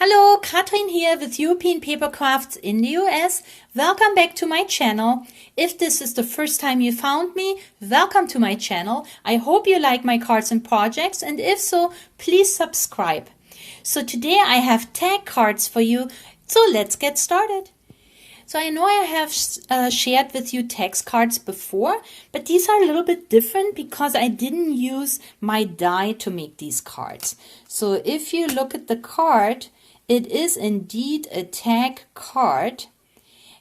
Hello, Katrin here with European Paper Crafts in the US. Welcome back to my channel. If this is the first time you found me, welcome to my channel. I hope you like my cards and projects, and if so, please subscribe. So today I have tag cards for you, so let's get started. So I know I have shared with you text cards before, but these are a little bit different because I didn't use my die to make these cards. So if you look at the card, it is indeed a tag card,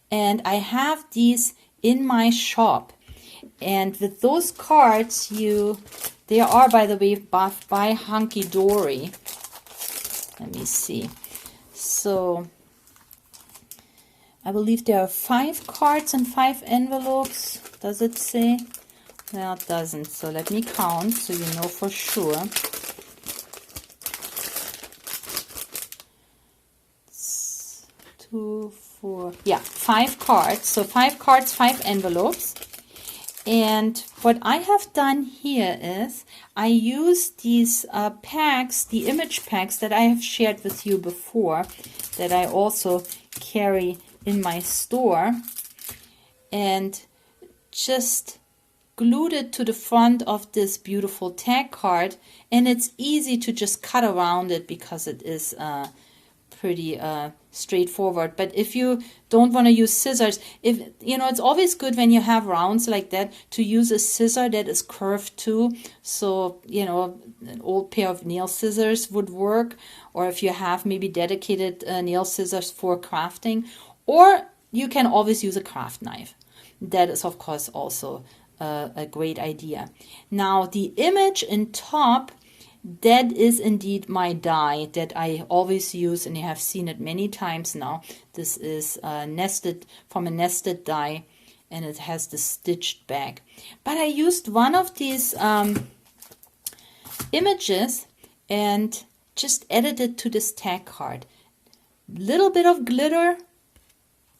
and I have these in my shop. And with those cards, they are, by the way, by Hunky Dory. Let me see. So I believe there are 5 cards and 5 envelopes. Does it say? No, it doesn't. So let me count so you know for sure. 2, 4, yeah, 5 cards. So 5 cards, 5 envelopes. And what I have done here is I use these packs, the image packs that I have shared with you before, that I also carry in my store, and just glued it to the front of this beautiful tag card. And it's easy to just cut around it because it is pretty straightforward. But if you don't want to use scissors, it's always good when you have rounds like that to use a scissor that is curved too. So an old pair of nail scissors would work, or if you have maybe dedicated nail scissors for crafting, or you can always use a craft knife. That is of course also a great idea. Now the image in top, that is indeed my die that I always use, and you have seen it many times now. This is nested from a nested die, and it has the stitched back. But I used one of these images and just added it to this tag card. Little bit of glitter,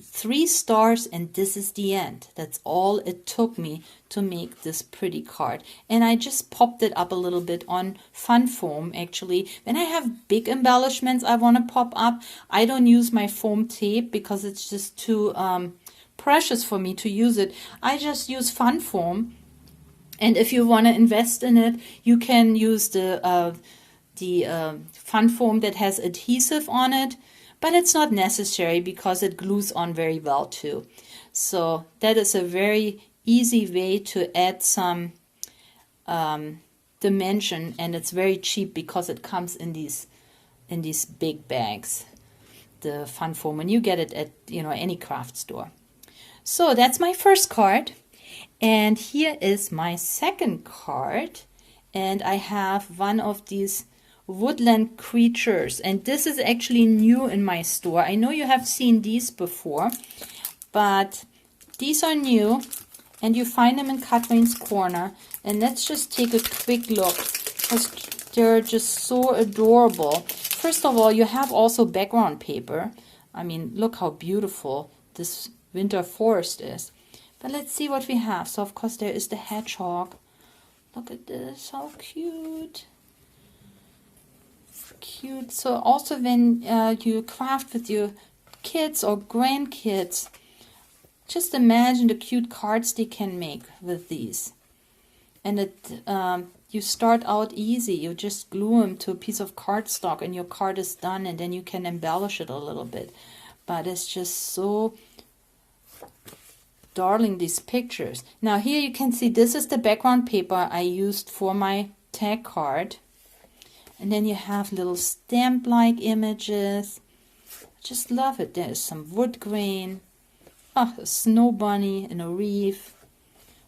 3 stars, and this is the end. That's all it took me to make this pretty card. And I just popped it up a little bit on fun foam. Actually, when I have big embellishments I want to pop up, I don't use my foam tape because it's just too precious for me to use it. I just use fun foam. And if you want to invest in it, you can use the fun foam that has adhesive on it. But it's not necessary because it glues on very well too. So that is a very easy way to add some dimension, and it's very cheap because it comes in these big bags, the fun foam, and you get it at any craft store. So that's my first card, and here is my second card, and I have one of these Woodland Creatures, and this is actually new in my store. I know you have seen these before, but these are new, and you find them in Katrin's Corner. And let's just take a quick look because they're just so adorable. First of all, you have also background paper. I mean, look how beautiful this winter forest is. But let's see what we have. So of course there is the hedgehog. Look at this, how cute. Cute. So also when you craft with your kids or grandkids, just imagine the cute cards they can make with these. And you start out easy. You just glue them to a piece of cardstock and your card is done, and then you can embellish it a little bit. But it's just so darling, these pictures. Now here you can see this is the background paper I used for my tag card. And then you have little stamp-like images. Just love it. There's some wood grain. Oh, a snow bunny and a reef.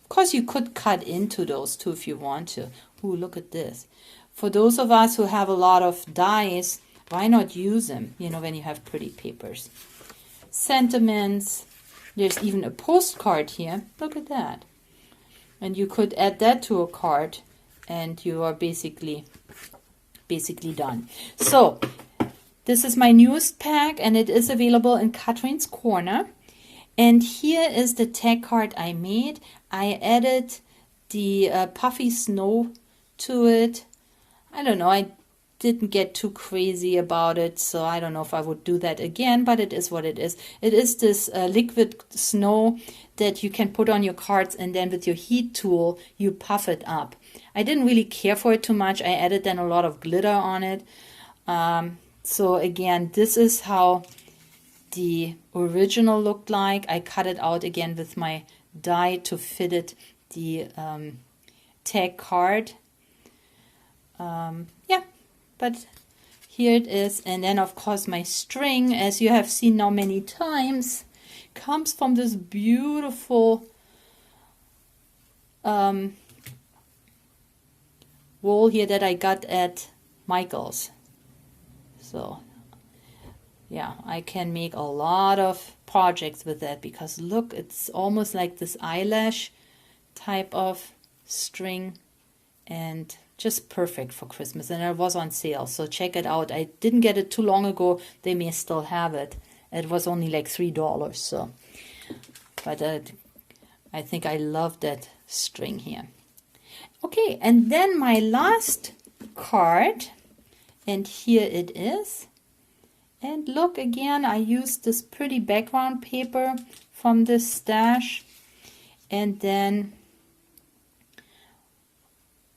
Of course, you could cut into those too if you want to. Ooh, look at this. For those of us who have a lot of dies, why not use them, when you have pretty papers. Sentiments. There's even a postcard here. Look at that. And you could add that to a card, and you are basically done. So this is my newest pack, and it is available in Katrin's Corner. And here is the tag card I made. I added the puffy snow to it. I don't know, I didn't get too crazy about it, so I don't know if I would do that again, but it is what it is. It is this liquid snow that you can put on your cards, and then with your heat tool you puff it up. I didn't really care for it too much. I added then a lot of glitter on it. So again, this is how the original looked like. I cut it out again with my die to fit it the tag card. Yeah, but here it is. And then of course my string, as you have seen now many times, comes from this beautiful wool here that I got at Michael's. So yeah, I can make a lot of projects with that, because look, it's almost like this eyelash type of string, and just perfect for Christmas. And it was on sale, so check it out. I didn't get it too long ago. They may still have it. It was only like $3, so but I think I love that string here. Okay, and then my last card, and here it is. And look, again, I used this pretty background paper from this stash, and then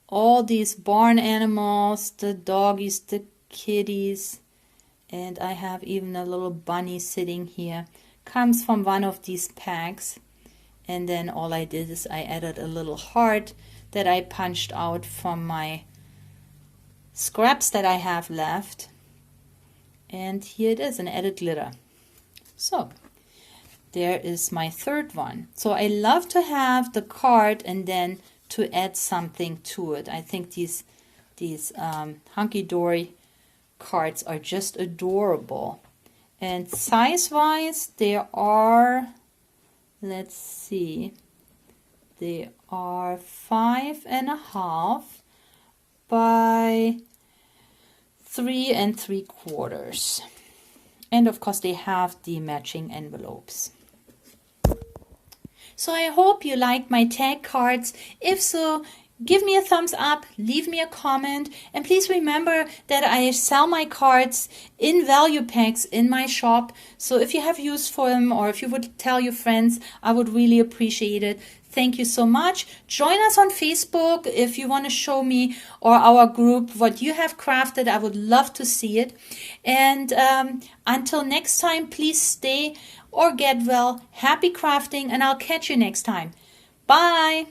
all these barn animals, the doggies, the kitties, and I have even a little bunny sitting here, comes from one of these packs. And then all I did is I added a little heart that I punched out from my scraps that I have left. And here it is, and added glitter. So there is my third one. So I love to have the card and then to add something to it. I think these hunky-dory cards are just adorable. And size-wise, they are, let's see, they are 5.5 by 3 3/4. And of course they have the matching envelopes. So I hope you liked my tag cards. If so, give me a thumbs up, leave me a comment, and please remember that I sell my cards in value packs in my shop. So if you have use for them, or if you would tell your friends, I would really appreciate it. Thank you so much. Join us on Facebook if you want to show me or our group what you have crafted. I would love to see it. And until next time, please stay or get well. Happy crafting, and I'll catch you next time. Bye.